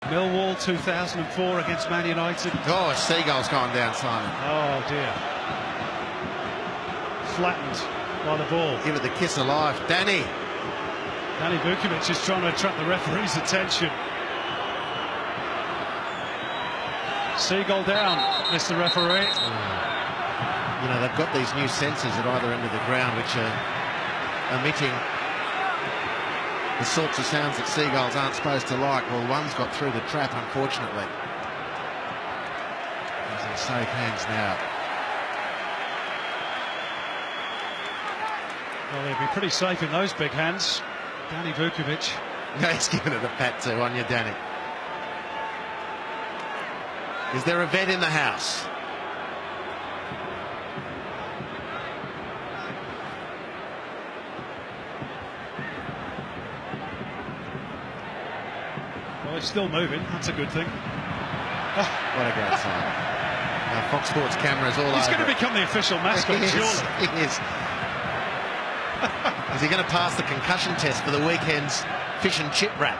Millwall 2004 against Man United. Oh, a seagull's gone down, Simon. Oh dear. Flattened by the ball. Give it the kiss of life. Danny Vukovic is trying to attract the referee's attention. Seagull down, Mr. Referee. You know, they've got these new sensors at either end of the ground which are emitting the sorts of sounds that seagulls aren't supposed to like. Well, one's got through the trap, unfortunately. He's in safe hands now. Well, they'd be pretty safe in those big hands. Danny Vukovic. No, he's giving it a pat too on you, Danny. Is there a vet in the house? Well, it's still moving. That's a good thing. What a great sign. Now, Fox Sports cameras all over. He's going to become the official mascot, surely. He is. Is he going to pass the concussion test for the weekend's fish and chip wrap?